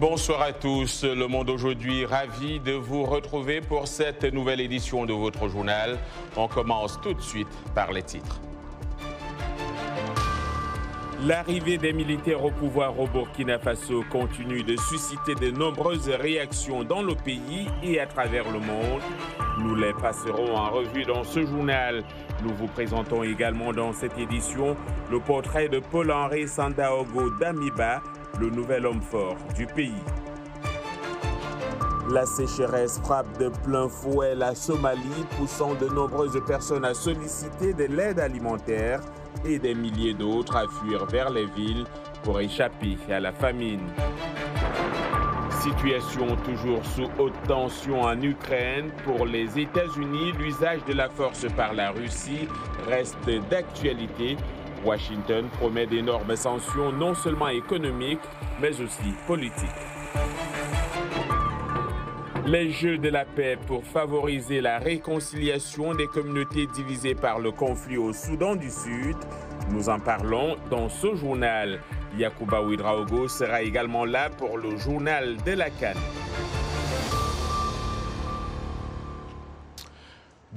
Bonsoir à tous. Le Monde aujourd'hui, ravi de vous retrouver pour cette nouvelle édition de votre journal. On commence tout de suite par les titres. L'arrivée des militaires au pouvoir au Burkina Faso continue de susciter de nombreuses réactions dans le pays et à travers le monde. Nous les passerons en revue dans ce journal. Nous vous présentons également dans cette édition le portrait de Paul-Henri Sandaogo Damiba, le nouvel homme fort du pays. La sécheresse frappe de plein fouet la Somalie, poussant de nombreuses personnes à solliciter de l'aide alimentaire et des milliers d'autres à fuir vers les villes pour échapper à la famine. Situation toujours sous haute tension en Ukraine. Pour les États-Unis, l'usage de la force par la Russie reste d'actualité. Washington promet d'énormes sanctions non seulement économiques, mais aussi politiques. Les Jeux de la paix pour favoriser la réconciliation des communautés divisées par le conflit au Soudan du Sud. Nous en parlons dans ce journal. Yacouba Ouedraogo sera également là pour le journal de la CAN.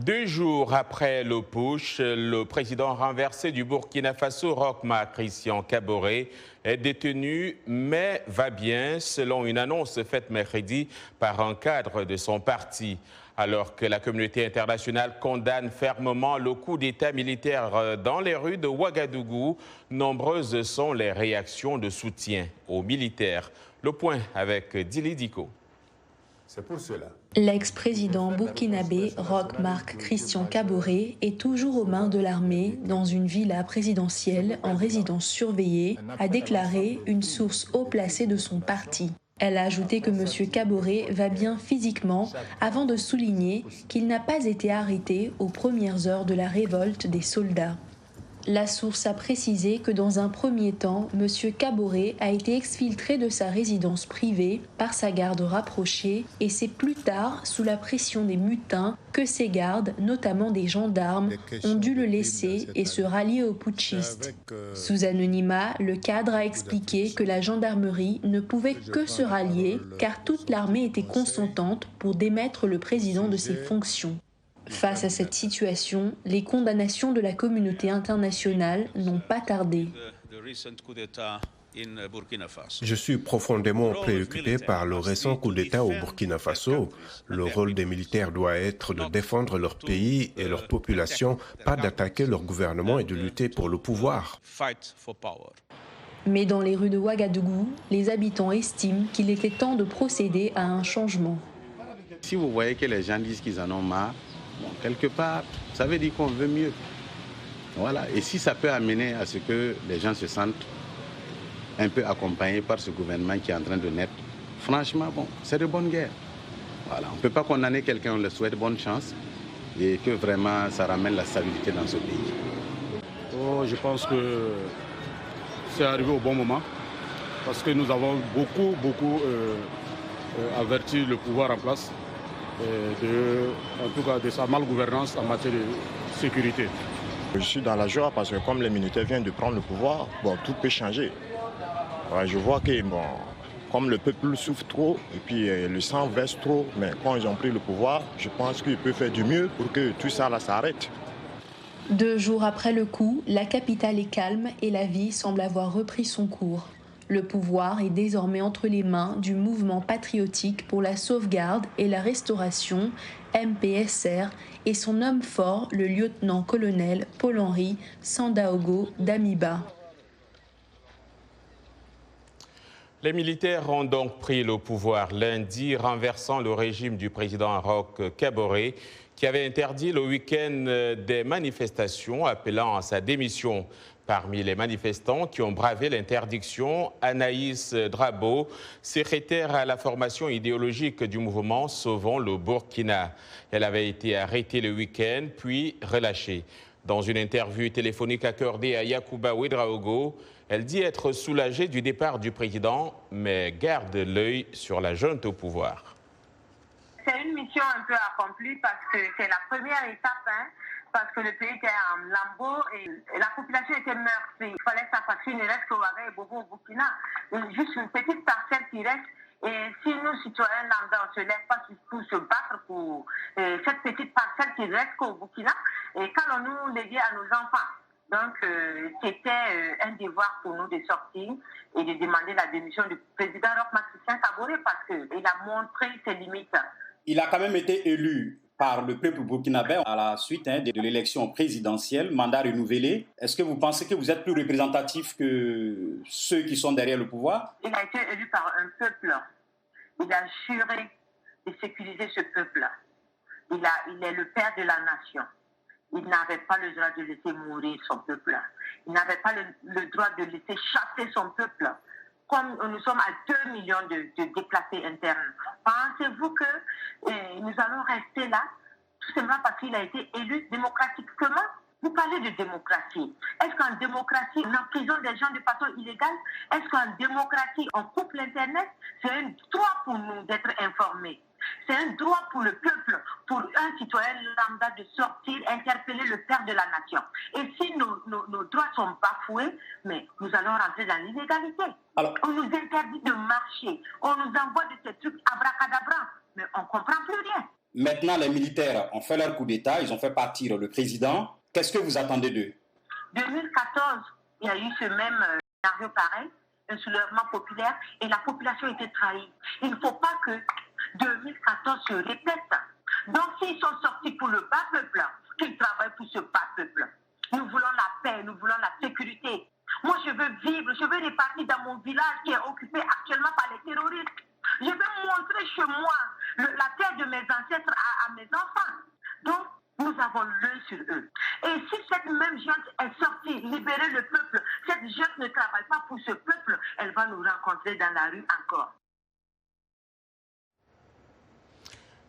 2 jours après le putsch, le président renversé du Burkina Faso, Roch Marc Christian Kaboré, est détenu, mais va bien, selon une annonce faite mercredi par un cadre de son parti. Alors que la communauté internationale condamne fermement le coup d'État militaire dans les rues de Ouagadougou, nombreuses sont les réactions de soutien aux militaires. Le point avec Dili Diko. C'est pour cela. L'ex-président burkinabé Roch Marc Christian Kaboré est toujours aux mains de l'armée dans une villa présidentielle en résidence surveillée, a déclaré une source haut placée de son parti. Elle a ajouté que M. Kaboré va bien physiquement avant de souligner qu'il n'a pas été arrêté aux premières heures de la révolte des soldats. La source a précisé que dans un premier temps, M. Kaboré a été exfiltré de sa résidence privée par sa garde rapprochée et c'est plus tard, sous la pression des mutins, que ses gardes, notamment des gendarmes, ont dû le laisser et se rallier aux putschistes. Sous anonymat, le cadre a expliqué que la gendarmerie ne pouvait que se rallier car toute l'armée était consentante pour démettre le président de ses fonctions. Face à cette situation, les condamnations de la communauté internationale n'ont pas tardé. Je suis profondément préoccupé par le récent coup d'État au Burkina Faso. Le rôle des militaires doit être de défendre leur pays et leur population, pas d'attaquer leur gouvernement et de lutter pour le pouvoir. Mais dans les rues de Ouagadougou, les habitants estiment qu'il était temps de procéder à un changement. Si vous voyez que les gens disent qu'ils en ont marre, bon, quelque part, ça veut dire qu'on veut mieux. Voilà. Et si ça peut amener à ce que les gens se sentent un peu accompagnés par ce gouvernement qui est en train de naître, franchement, bon, c'est de bonne guerre. Voilà. On ne peut pas condamner quelqu'un, on le souhaite bonne chance et que vraiment ça ramène la stabilité dans ce pays. Oh, je pense que c'est arrivé au bon moment parce que nous avons beaucoup averti le pouvoir en place. En tout cas de sa malgouvernance en matière de sécurité. Je suis dans la joie parce que comme les militaires viennent de prendre le pouvoir, bon, tout peut changer. Ouais, je vois que bon, comme le peuple souffre trop et puis le sang verse trop, mais quand ils ont pris le pouvoir, je pense qu'ils peuvent faire du mieux pour que tout ça là s'arrête. 2 jours après le coup, la capitale est calme et la vie semble avoir repris son cours. Le pouvoir est désormais entre les mains du mouvement patriotique pour la sauvegarde et la restauration, MPSR, et son homme fort, le lieutenant-colonel Paul-Henri Sandaogo Damiba. Les militaires ont donc pris le pouvoir lundi, renversant le régime du président Roch Kaboré, qui avait interdit le week-end des manifestations, appelant à sa démission. Parmi les manifestants qui ont bravé l'interdiction, Anaïs Drabo, secrétaire à la formation idéologique du mouvement Sauvons le Burkina. Elle avait été arrêtée le week-end, puis relâchée. Dans une interview téléphonique accordée à Yacouba Ouedraogo, elle dit être soulagée du départ du président, mais garde l'œil sur la junte au pouvoir. C'est une mission un peu accomplie parce que c'est la première étape, parce que le pays était en lambeaux et la population était meurtrie. Il fallait s'affranchir, il ne reste qu'au Ouaga et Bobo au Burkina. Et juste une petite parcelle qui reste. Et si nous, citoyens lambda, on ne se lève pas pour se battre pour cette petite parcelle qui reste au Burkina, et qu'allons-nous léguer à nos enfants? Donc, c'était un devoir pour nous de sortir et de demander la démission du président Roch Marc Christian Kaboré parce qu'il a montré ses limites. Il a quand même été élu par le peuple burkinabé à la suite de l'élection présidentielle, mandat renouvelé. Est-ce que vous pensez que vous êtes plus représentatif que ceux qui sont derrière le pouvoir? Il a été élu par un peuple. Il a juré de sécuriser ce peuple. Il est le père de la nation. Il n'avait pas le droit de laisser mourir son peuple. Il n'avait pas le droit de laisser chasser son peuple. Comme nous sommes à 2 millions de déplacés internes, pensez-vous que nous allons rester là, tout simplement parce qu'il a été élu démocratiquement? Vous parlez de démocratie. Est-ce qu'en démocratie, on emprisonne des gens de façon illégale? Est-ce qu'en démocratie, on coupe l'Internet? C'est un droit pour nous d'être informés. C'est un droit pour le peuple, pour un citoyen lambda de sortir, interpeller le père de la nation. Et si nos droits sont bafoués, mais nous allons rentrer dans l'illégalité. On nous interdit de marcher, on nous envoie de ces trucs abracadabra, mais on ne comprend plus rien. Maintenant, les militaires ont fait leur coup d'État, ils ont fait partir le président. Qu'est-ce que vous attendez d'eux? 2014, il y a eu ce même scénario pareil, un soulèvement populaire, et la population était trahie. Il ne faut pas que 2014 se répète. Donc, s'ils sont sortis pour le bas peuple, qu'ils travaillent pour ce bas peuple. Nous voulons la paix, nous voulons la sécurité. Moi, je veux vivre, je veux repartir dans mon village qui est occupé actuellement par les terroristes. Je veux montrer chez moi la terre de mes ancêtres à mes enfants. Donc, nous avons l'œil sur eux. Et si cette même gente est sortie, libérer le peuple, cette gente ne travaille pas pour ce peuple, elle va nous rencontrer dans la rue encore.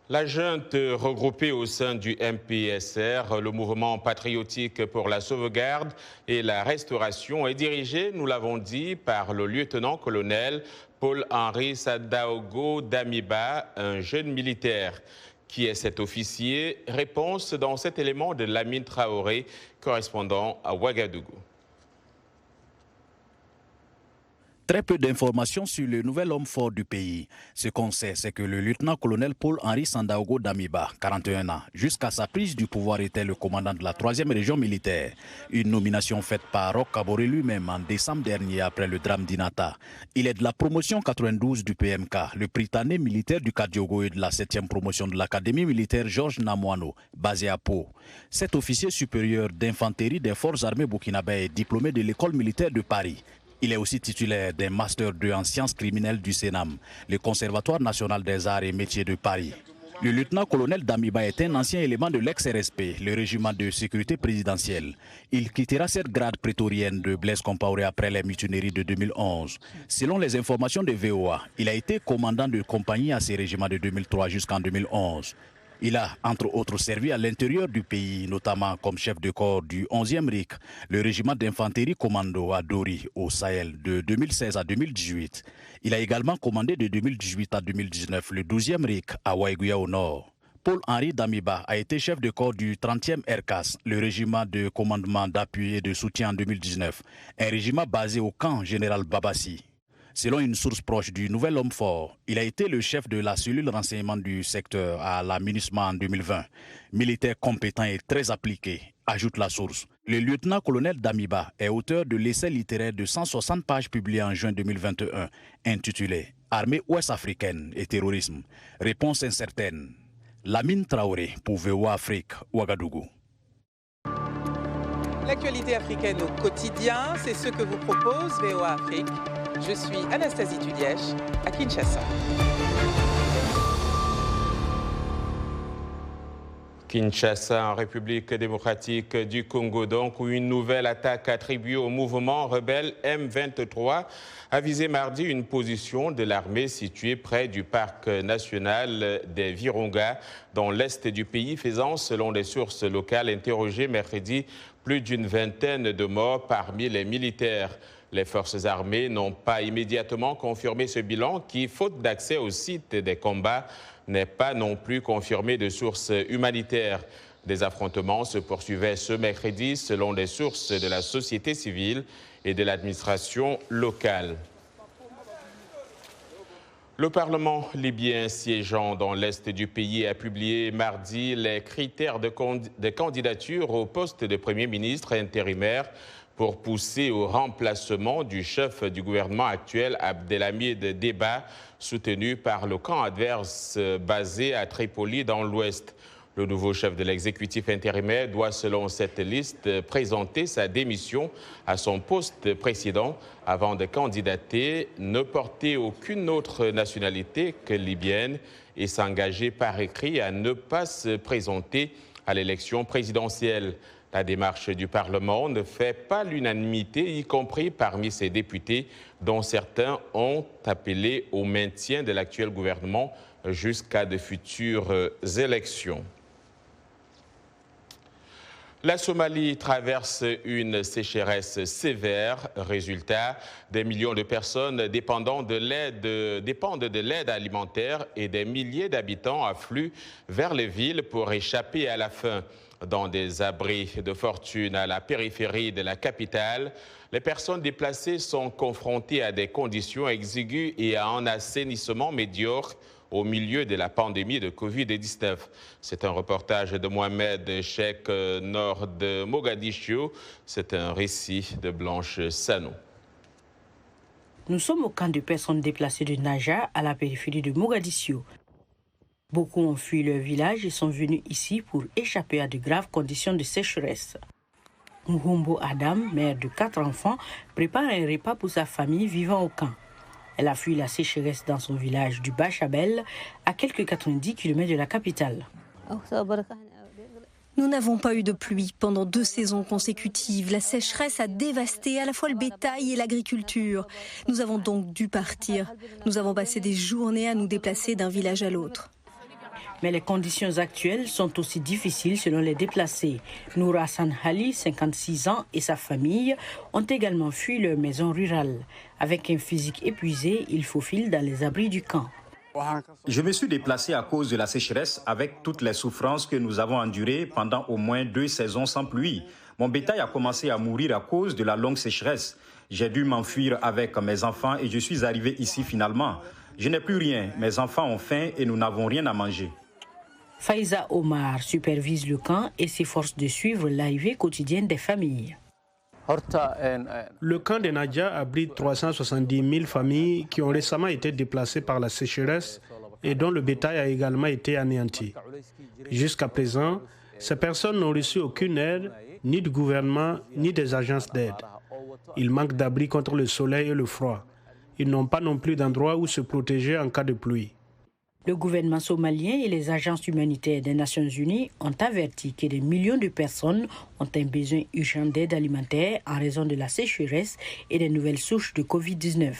La junte regroupée au sein du MPSR, le mouvement patriotique pour la sauvegarde et la restauration, est dirigée, nous l'avons dit, par le lieutenant-colonel Paul-Henri Sandaogo Damiba, un jeune militaire. Qui est cet officier? Réponse dans cet élément de Lamine Traoré, correspondant à Ouagadougou. Très peu d'informations sur le nouvel homme fort du pays. Ce qu'on sait, c'est que le lieutenant-colonel Paul-Henri Sandaogo Damiba, 41 ans, jusqu'à sa prise du pouvoir, était le commandant de la 3e région militaire. Une nomination faite par Roch Kaboré lui-même en décembre dernier après le drame d'Inata. Il est de la promotion 92 du PMK, le Prytanée militaire du Kadiogo et de la 7e promotion de l'Académie militaire Georges Namoano, basée à Pau. Cet officier supérieur d'infanterie des forces armées burkinabè est diplômé de l'école militaire de Paris. Il est aussi titulaire d'un Master 2 en sciences criminelles du CENAM, le Conservatoire national des arts et métiers de Paris. Le lieutenant-colonel Damiba est un ancien élément de l'ex-RSP, le régiment de sécurité présidentielle. Il quittera cette grade prétorienne de Blaise Compaoré après les mutineries de 2011. Selon les informations de VOA, il a été commandant de compagnie à ces régiments de 2003 jusqu'en 2011. Il a, entre autres, servi à l'intérieur du pays, notamment comme chef de corps du 11e RIC, le régiment d'infanterie commando à Dori, au Sahel, de 2016 à 2018. Il a également commandé de 2018 à 2019 le 12e RIC à Waiguya au nord. Paul-Henri Damiba a été chef de corps du 30e RCAS, le régiment de commandement d'appui et de soutien en 2019, un régiment basé au camp général Babassi. Selon une source proche du nouvel homme fort, il a été le chef de la cellule renseignement du secteur à la MINUSMA en 2020. Militaire compétent et très appliqué, ajoute la source. Le lieutenant-colonel Damiba est auteur de l'essai littéraire de 160 pages publié en juin 2021, intitulé « Armée ouest-africaine et terrorisme. Réponse incertaine ». Lamine Traoré pour VOA Afrique, Ouagadougou. L'actualité africaine au quotidien, c'est ce que vous propose VOA Afrique. Je suis Anastasie Tudièche à Kinshasa. Kinshasa, en République démocratique du Congo, donc, où une nouvelle attaque attribuée au mouvement rebelle M23 a visé mardi une position de l'armée située près du parc national des Virunga, dans l'est du pays, faisant, selon des sources locales interrogées mercredi, plus d'une vingtaine de morts parmi les militaires. Les forces armées n'ont pas immédiatement confirmé ce bilan qui, faute d'accès au site des combats, n'est pas non plus confirmé de sources humanitaires. Des affrontements se poursuivaient ce mercredi selon des sources de la société civile et de l'administration locale. Le Parlement libyen siégeant dans l'est du pays a publié mardi les critères de candidature au poste de Premier ministre intérimaire pour pousser au remplacement du chef du gouvernement actuel, Abdelhamid Deba, soutenu par le camp adverse basé à Tripoli dans l'ouest. Le nouveau chef de l'exécutif intérimaire doit, selon cette liste, présenter sa démission à son poste précédent avant de candidater, ne porter aucune autre nationalité que libyenne et s'engager par écrit à ne pas se présenter à l'élection présidentielle. La démarche du Parlement ne fait pas l'unanimité, y compris parmi ses députés, dont certains ont appelé au maintien de l'actuel gouvernement jusqu'à de futures élections. La Somalie traverse une sécheresse sévère. Résultat, des millions de personnes dépendent de l'aide alimentaire et des milliers d'habitants affluent vers les villes pour échapper à la faim. Dans des abris de fortune à la périphérie de la capitale, les personnes déplacées sont confrontées à des conditions exiguës et à un assainissement médiocre au milieu de la pandémie de Covid-19. C'est un reportage de Mohamed Cheikh, nord de Mogadiscio. C'est un récit de Blanche Sano. Nous sommes au camp de personnes déplacées de Naja à la périphérie de Mogadiscio. Beaucoup ont fui leur village et sont venus ici pour échapper à de graves conditions de sécheresse. Ngumbo Adam, mère de 4 enfants, prépare un repas pour sa famille vivant au camp. Elle a fui la sécheresse dans son village du Bachabel, à quelques 90 km de la capitale. Nous n'avons pas eu de pluie pendant 2 saisons consécutives. La sécheresse a dévasté à la fois le bétail et l'agriculture. Nous avons donc dû partir. Nous avons passé des journées à nous déplacer d'un village à l'autre. Mais les conditions actuelles sont aussi difficiles selon les déplacés. Nour Hassan Ali, 56 ans, et sa famille ont également fui leur maison rurale. Avec un physique épuisé, ils faufilent dans les abris du camp. Je me suis déplacé à cause de la sécheresse avec toutes les souffrances que nous avons endurées pendant au moins 2 saisons sans pluie. Mon bétail a commencé à mourir à cause de la longue sécheresse. J'ai dû m'enfuir avec mes enfants et je suis arrivé ici finalement. Je n'ai plus rien, mes enfants ont faim et nous n'avons rien à manger. Faiza Omar supervise le camp et s'efforce de suivre l'arrivée quotidienne des familles. Le camp de Nadia abrite 370 000 familles qui ont récemment été déplacées par la sécheresse et dont le bétail a également été anéanti. Jusqu'à présent, ces personnes n'ont reçu aucune aide, ni du gouvernement, ni des agences d'aide. Ils manquent d'abri contre le soleil et le froid. Ils n'ont pas non plus d'endroit où se protéger en cas de pluie. Le gouvernement somalien et les agences humanitaires des Nations Unies ont averti que des millions de personnes ont un besoin urgent d'aide alimentaire en raison de la sécheresse et des nouvelles souches de Covid-19.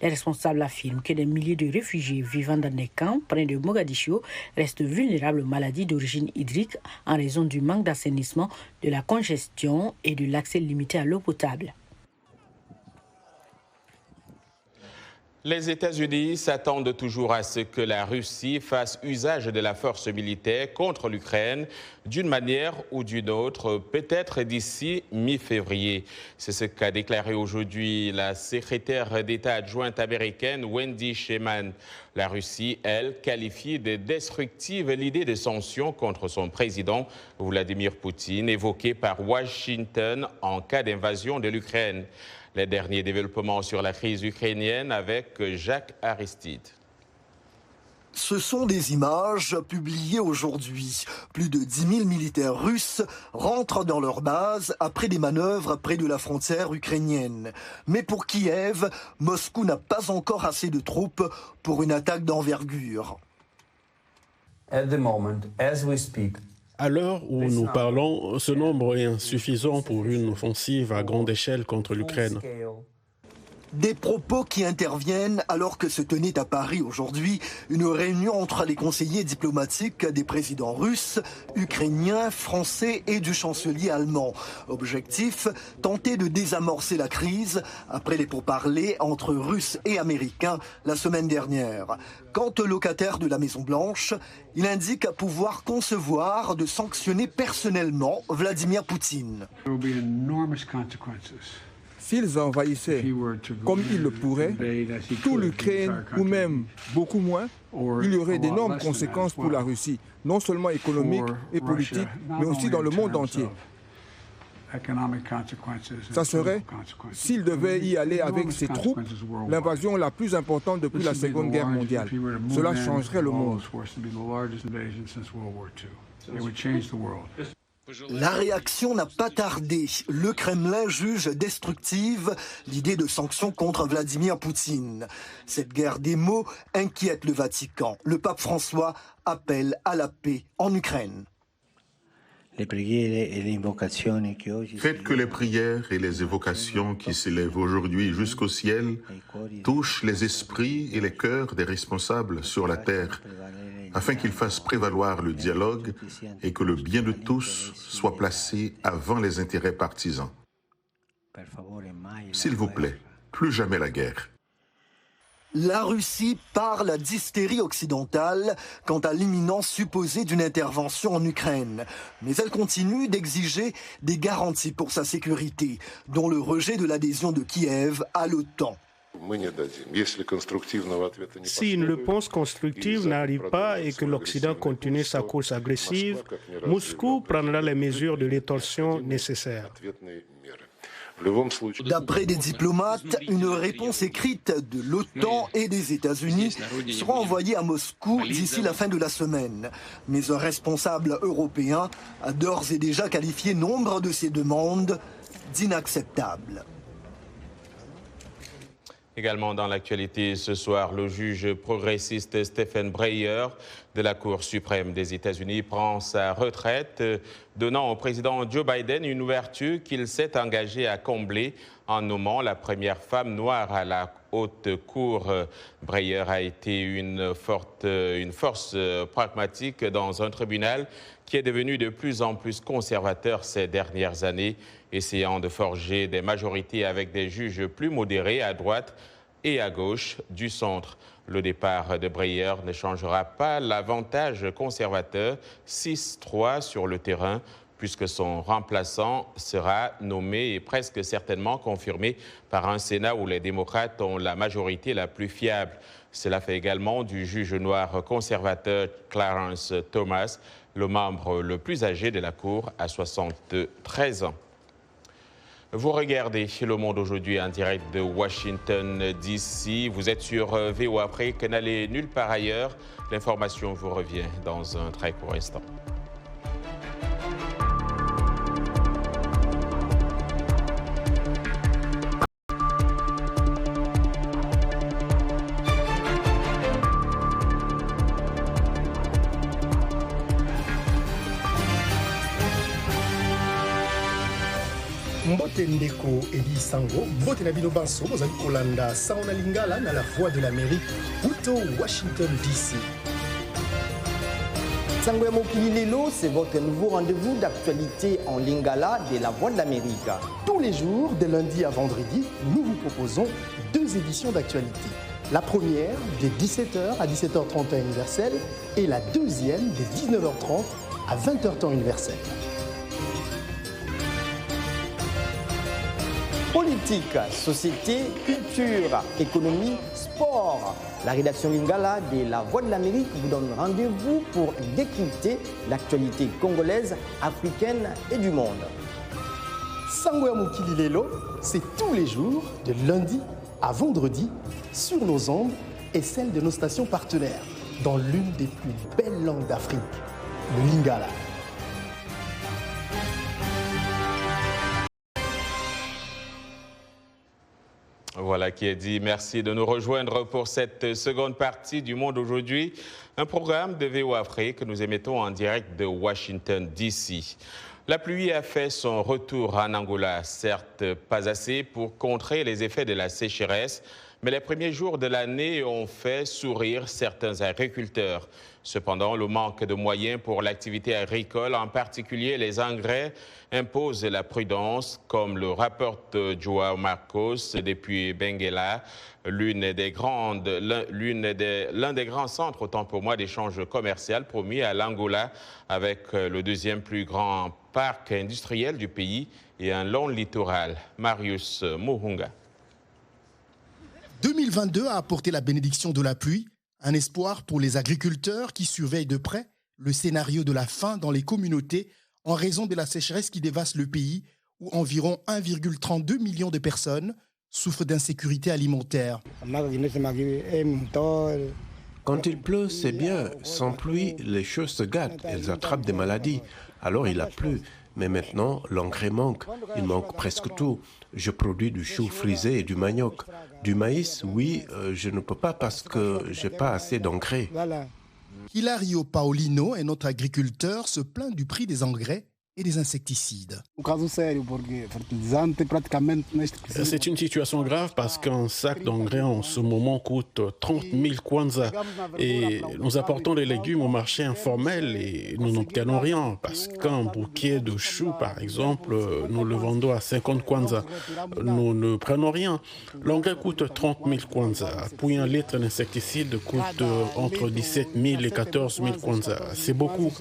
Les responsables affirment que des milliers de réfugiés vivant dans des camps près de Mogadiscio restent vulnérables aux maladies d'origine hydrique en raison du manque d'assainissement, de la congestion et de l'accès limité à l'eau potable. Les États-Unis s'attendent toujours à ce que la Russie fasse usage de la force militaire contre l'Ukraine d'une manière ou d'une autre, peut-être d'ici mi-février. C'est ce qu'a déclaré aujourd'hui la secrétaire d'État adjointe américaine Wendy Sherman. La Russie, elle, qualifie de destructive l'idée de sanctions contre son président Vladimir Poutine, évoquée par Washington en cas d'invasion de l'Ukraine. Les derniers développements sur la crise ukrainienne avec Jacques Aristide. Ce sont des images publiées aujourd'hui. Plus de 10 000 militaires russes rentrent dans leur base après des manœuvres près de la frontière ukrainienne. Mais pour Kiev, Moscou n'a pas encore assez de troupes pour une attaque d'envergure. À l'heure où nous parlons, ce nombre est insuffisant pour une offensive à grande échelle contre l'Ukraine. Des propos qui interviennent alors que se tenait à Paris aujourd'hui une réunion entre les conseillers diplomatiques des présidents russes, ukrainiens, français et du chancelier allemand. Objectif, tenter de désamorcer la crise après les pourparlers entre Russes et Américains la semaine dernière. Quant au locataire de la Maison-Blanche, il indique pouvoir concevoir de sanctionner personnellement Vladimir Poutine. S'ils envahissaient, comme ils le pourraient, tout l'Ukraine ou même beaucoup moins, il y aurait d'énormes conséquences pour la Russie, non seulement économiques et politiques, mais aussi dans le monde entier. Ça serait, s'il devait y aller avec ses troupes, l'invasion la plus importante depuis la Seconde Guerre mondiale. Cela changerait le monde. La réaction n'a pas tardé. Le Kremlin juge destructive l'idée de sanctions contre Vladimir Poutine. Cette guerre des mots inquiète le Vatican. Le pape François appelle à la paix en Ukraine. Faites que les prières et les évocations qui s'élèvent aujourd'hui jusqu'au ciel touchent les esprits et les cœurs des responsables sur la terre, afin qu'ils fassent prévaloir le dialogue et que le bien de tous soit placé avant les intérêts partisans. S'il vous plaît, plus jamais la guerre. La Russie parle d'hystérie occidentale quant à l'imminence supposée d'une intervention en Ukraine. Mais elle continue d'exiger des garanties pour sa sécurité, dont le rejet de l'adhésion de Kiev à l'OTAN. Si une réponse constructive n'arrive pas et que l'Occident continue sa course agressive, Moscou prendra les mesures de rétorsion nécessaires. D'après des diplomates, une réponse écrite de l'OTAN et des États-Unis sera envoyée à Moscou d'ici la fin de la semaine. Mais un responsable européen a d'ores et déjà qualifié nombre de ces demandes d'inacceptables. Également dans l'actualité ce soir, le juge progressiste Stephen Breyer de la Cour suprême des États-Unis prend sa retraite, donnant au président Joe Biden une ouverture qu'il s'est engagé à combler en nommant la première femme noire à la haute cour. Breyer a été une force pragmatique dans un tribunal qui est devenu de plus en plus conservateur ces dernières années, essayant de forger des majorités avec des juges plus modérés à droite et à gauche du centre. Le départ de Breyer ne changera pas l'avantage conservateur 6-3 sur le terrain, puisque son remplaçant sera nommé et presque certainement confirmé par un Sénat où les démocrates ont la majorité la plus fiable. Cela fait également du juge noir conservateur Clarence Thomas le membre le plus âgé de la Cour à 73 ans. Vous regardez Le Monde aujourd'hui en direct de Washington, D.C. Vous êtes sur VOA Afrique, n'allez nulle part ailleurs. L'information vous revient dans un très court instant. Mbote Ndeko Edi Sango, Mbote Nabino Banso, Mozambique Kolanda, Saona Lingala, dans la Voix de l'Amérique, Uto, Washington, D.C. Sango Mokililelo, c'est votre nouveau rendez-vous d'actualité en Lingala de la Voix de l'Amérique. Tous les jours, de lundi à vendredi, nous vous proposons 2 éditions d'actualité. La première, de 17h à 17h30 temps universel, et la deuxième, de 19h30 à 20h temps universel. Politique, société, culture, économie, sport. La rédaction Lingala de la Voix de l'Amérique vous donne rendez-vous pour décrypter l'actualité congolaise, africaine et du monde. Sangoya Mokililelo, c'est tous les jours, de lundi à vendredi, sur nos ondes et celles de nos stations partenaires, dans l'une des plus belles langues d'Afrique, le Lingala. Voilà qui est dit. Merci de nous rejoindre pour cette seconde partie du Monde aujourd'hui. Un programme de VOA Afrique que nous émettons en direct de Washington, D.C. La pluie a fait son retour en Angola, certes pas assez pour contrer les effets de la sécheresse, mais les premiers jours de l'année ont fait sourire certains agriculteurs. Cependant, le manque de moyens pour l'activité agricole, en particulier les engrais, impose la prudence, comme le rapporte Joao Marcos depuis Benguela, l'un des grands centres, autant pour moi, d'échange commercial promis à l'Angola, avec le deuxième plus grand parc industriel du pays et un long littoral. Marius Muhunga. 2022 a apporté la bénédiction de la pluie, un espoir pour les agriculteurs qui surveillent de près le scénario de la faim dans les communautés en raison de la sécheresse qui dévaste le pays où environ 1,32 million de personnes souffrent d'insécurité alimentaire. Quand il pleut, c'est bien. Sans pluie, les choses se gâtent. Elles attrapent des maladies. Alors il a plu. Mais maintenant, l'engrais manque. Il manque presque tout. Je produis du chou frisé et du manioc. Du maïs, oui, je ne peux pas parce que je n'ai pas assez d'engrais. Hilario Paolino, un autre agriculteur, se plaint du prix des engrais et des insecticides. C'est une situation grave parce qu'un sac d'engrais en ce moment coûte 30 000 kwanza et nous apportons les légumes au marché informel et nous n'obtenons rien parce qu'un bouquet de choux, par exemple, nous le vendons à 50 kwanza. Nous ne prenons rien. L'engrais coûte 30 000 kwanza, puis un litre d'insecticide coûte entre 17 000 et 14 000 kwanza. C'est beaucoup.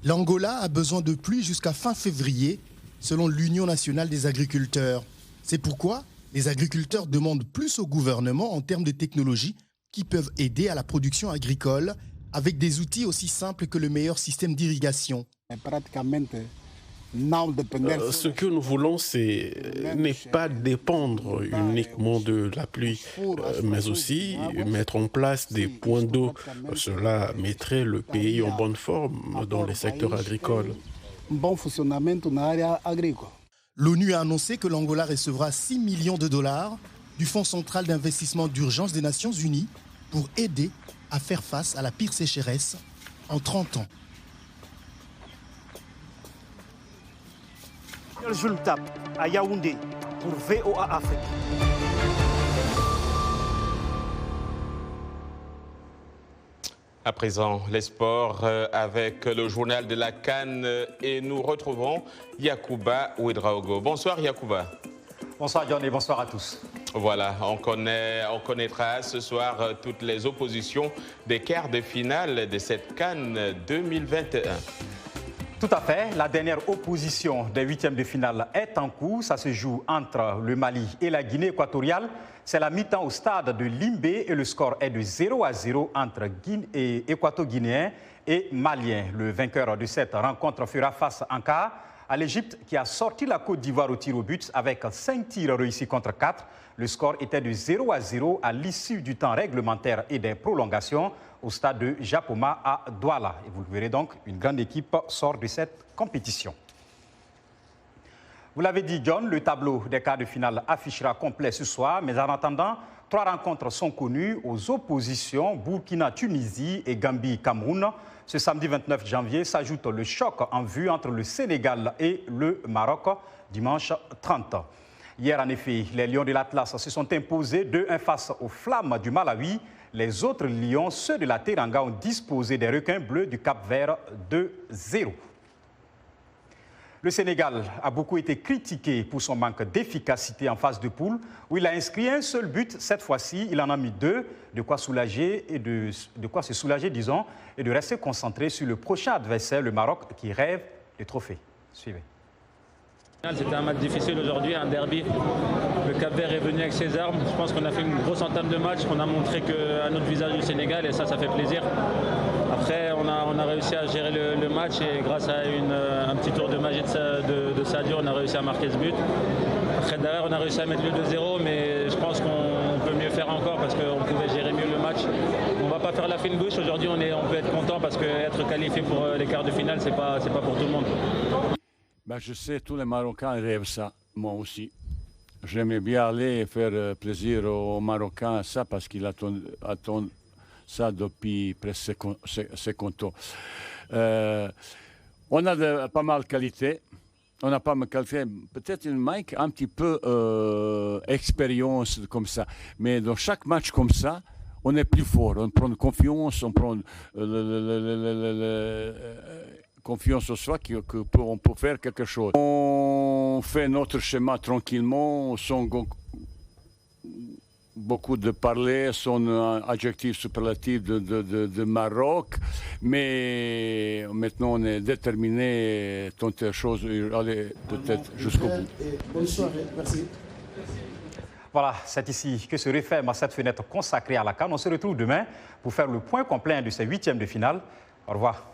L'Angola a besoin de pluie jusqu'à fin février, selon l'Union nationale des agriculteurs. C'est pourquoi les agriculteurs demandent plus au gouvernement en termes de technologies qui peuvent aider à la production agricole avec des outils aussi simples que le meilleur système d'irrigation. Ce que nous voulons, n'est pas dépendre uniquement de la pluie, mais aussi mettre en place des points d'eau. Cela mettrait le pays en bonne forme dans les secteurs agricoles. L'ONU a annoncé que l'Angola recevra 6 millions de dollars du Fonds central d'investissement d'urgence des Nations Unies pour aider à faire face à la pire sécheresse en 30 ans. Je le tape à Yaoundé pour VOA Afrique. À présent, les sports avec le journal de la CAN et nous retrouvons Yacouba Ouedraogo. Bonsoir Yacouba. Bonsoir John et bonsoir à tous. Voilà, on connaîtra ce soir toutes les oppositions des quarts de finale de cette CAN 2021. Tout à fait. La dernière opposition des huitièmes de finale est en cours. Ça se joue entre le Mali et la Guinée équatoriale. C'est la mi-temps au stade de Limbé et le score est de 0-0 entre équato-guinéens et maliens. Le vainqueur de cette rencontre fera face en quart à l'Égypte qui a sorti la Côte d'Ivoire au tir au but avec 5 tirs réussis contre 4. Le score était de 0-0 à l'issue du temps réglementaire et des prolongations au stade de Japoma à Douala. Et vous le verrez donc, une grande équipe sort de cette compétition. Vous l'avez dit, John, le tableau des quarts de finale affichera complet ce soir, mais en attendant, 3 rencontres sont connues aux oppositions Burkina-Tunisie et Gambie-Cameroun. Ce samedi 29 janvier s'ajoute le choc en vue entre le Sénégal et le Maroc, dimanche 30. Hier, en effet, les Lions de l'Atlas se sont imposés 2-1 face aux Flammes du Malawi. Les autres Lions, ceux de la Teranga, ont disposé des requins bleus du Cap-Vert 2-0. Le Sénégal a beaucoup été critiqué pour son manque d'efficacité en phase de poule, où il a inscrit un seul but. Cette fois-ci, il en a mis 2, de quoi se soulager, disons, et de rester concentré sur le prochain adversaire, le Maroc, qui rêve de trophée. Suivez. C'était un match difficile aujourd'hui, un derby. Le Cap-Vert est venu avec ses armes. Je pense qu'on a fait une grosse entame de match. On a montré un autre visage du Sénégal et ça fait plaisir. Après, on a réussi à gérer le match et grâce à un petit tour de magie de Sadio, on a réussi à marquer ce but. Après, derrière, on a réussi à mettre le 2-0, mais je pense qu'on peut mieux faire encore parce qu'on pouvait gérer mieux le match. On ne va pas faire la fine bouche. Aujourd'hui, on peut être content parce qu'être qualifié pour les quarts de finale, c'est pas pour tout le monde. Je sais, tous les Marocains rêvent ça, moi aussi. J'aimais bien aller faire plaisir aux Marocains, ça, parce qu'ils attendent ça depuis presque 50 ans. On a pas mal de qualité. On a pas mal de qualité. Peut-être une Mike, un petit peu expérience comme ça. Mais dans chaque match comme ça, on est plus fort. On prend confiance, on prend confiance en soi qu'on peut faire quelque chose. On fait notre schéma tranquillement, sans beaucoup de parler son adjectif superlatif de Maroc, mais maintenant on est déterminé à tenter la chose, aller peut-être jusqu'au bout. Bonne soirée, merci. Voilà, c'est ici que se referme cette fenêtre consacrée à la CAN. On se retrouve demain pour faire le point complet de ces huitièmes de finale. Au revoir.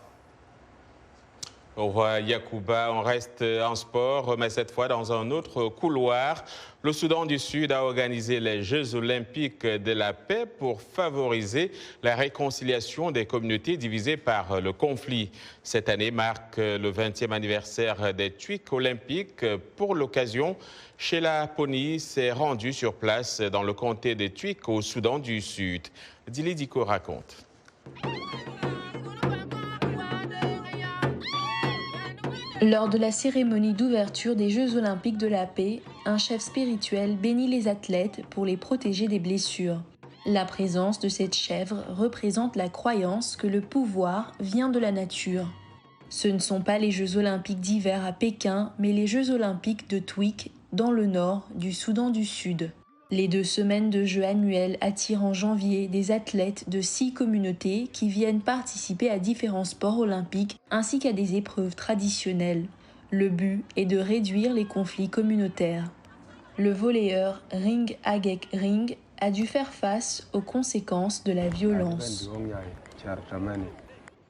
Au revoir Yacouba, on reste en sport, mais cette fois dans un autre couloir. Le Soudan du Sud a organisé les Jeux olympiques de la paix pour favoriser la réconciliation des communautés divisées par le conflit. Cette année marque le 20e anniversaire des TUIC olympiques. Pour l'occasion, Sheila Pony s'est rendue sur place dans le comté des TUIC au Soudan du Sud. Dili Diko raconte. Lors de la cérémonie d'ouverture des Jeux olympiques de la paix, un chef spirituel bénit les athlètes pour les protéger des blessures. La présence de cette chèvre représente la croyance que le pouvoir vient de la nature. Ce ne sont pas les Jeux olympiques d'hiver à Pékin, mais les Jeux olympiques de TUIC dans le nord du Soudan du Sud. Les 2 semaines de Jeux annuels attirent en janvier des athlètes de 6 communautés qui viennent participer à différents sports olympiques ainsi qu'à des épreuves traditionnelles. Le but est de réduire les conflits communautaires. Le volleyeur Ring Agek Ring a dû faire face aux conséquences de la violence.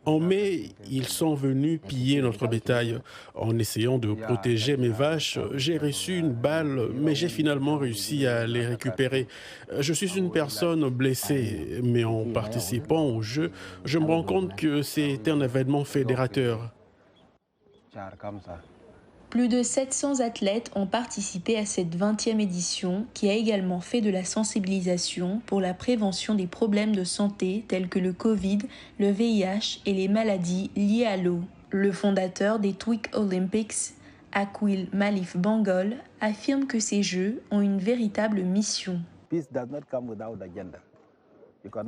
En mai, ils sont venus piller notre bétail. En essayant de protéger mes vaches, j'ai reçu une balle, mais j'ai finalement réussi à les récupérer. Je suis une personne blessée, mais en participant au jeu, je me rends compte que c'est un événement fédérateur. Plus de 700 athlètes ont participé à cette 20e édition qui a également fait de la sensibilisation pour la prévention des problèmes de santé tels que le Covid, le VIH et les maladies liées à l'eau. Le fondateur des TUIC Olympics, Akwil Malif Bangol, affirme que ces Jeux ont une véritable mission.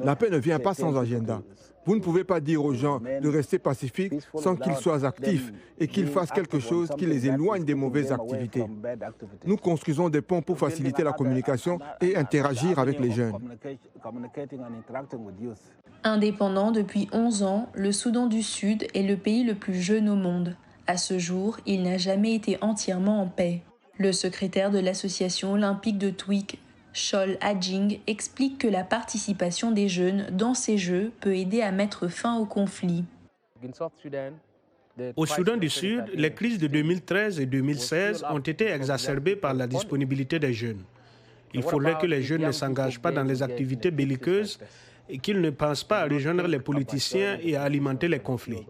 La paix ne vient pas sans agenda. Vous ne pouvez pas dire aux gens de rester pacifiques sans qu'ils soient actifs et qu'ils fassent quelque chose qui les éloigne des mauvaises activités. Nous construisons des ponts pour faciliter la communication et interagir avec les jeunes. Indépendant depuis 11 ans, le Soudan du Sud est le pays le plus jeune au monde. À ce jour, il n'a jamais été entièrement en paix. Le secrétaire de l'association olympique de TUIC, Chol Adjing, explique que la participation des jeunes dans ces Jeux peut aider à mettre fin au conflit. Au Soudan du Sud, les crises de 2013 et 2016 ont été exacerbées par la disponibilité des jeunes. Il faudrait que les jeunes ne s'engagent pas dans les activités belliqueuses et qu'ils ne pensent pas à rejoindre les politiciens et à alimenter les conflits.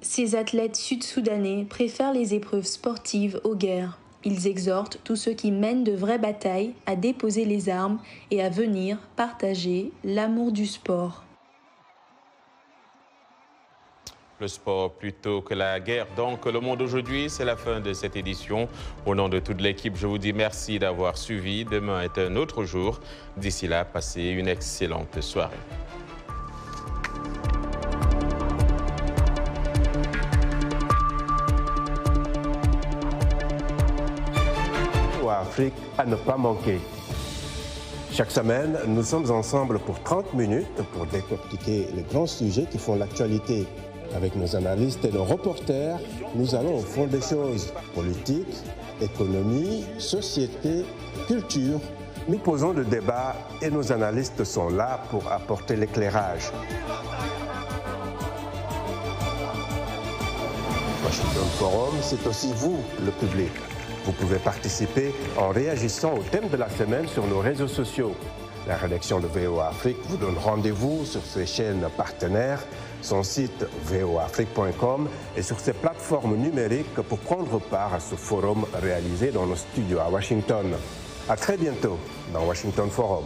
Ces athlètes sud-soudanais préfèrent les épreuves sportives aux guerres. Ils exhortent tous ceux qui mènent de vraies batailles à déposer les armes et à venir partager l'amour du sport. Le sport plutôt que la guerre. Donc, Le Monde aujourd'hui, c'est la fin de cette édition. Au nom de toute l'équipe, je vous dis merci d'avoir suivi. Demain est un autre jour. D'ici là, passez une excellente soirée. Afrique à ne pas manquer. Chaque semaine, nous sommes ensemble pour 30 minutes pour décortiquer les grands sujets qui font l'actualité. Avec nos analystes et nos reporters, nous allons au fond des choses. Politique, économie, société, culture. Nous posons le débat et nos analystes sont là pour apporter l'éclairage. Washington Forum, c'est aussi vous, le public. Vous pouvez participer en réagissant au thème de la semaine sur nos réseaux sociaux. La rédaction de VOA Afrique vous donne rendez-vous sur ses chaînes partenaires, son site voaafrique.com et sur ses plateformes numériques pour prendre part à ce forum réalisé dans nos studios à Washington. À très bientôt dans Washington Forum.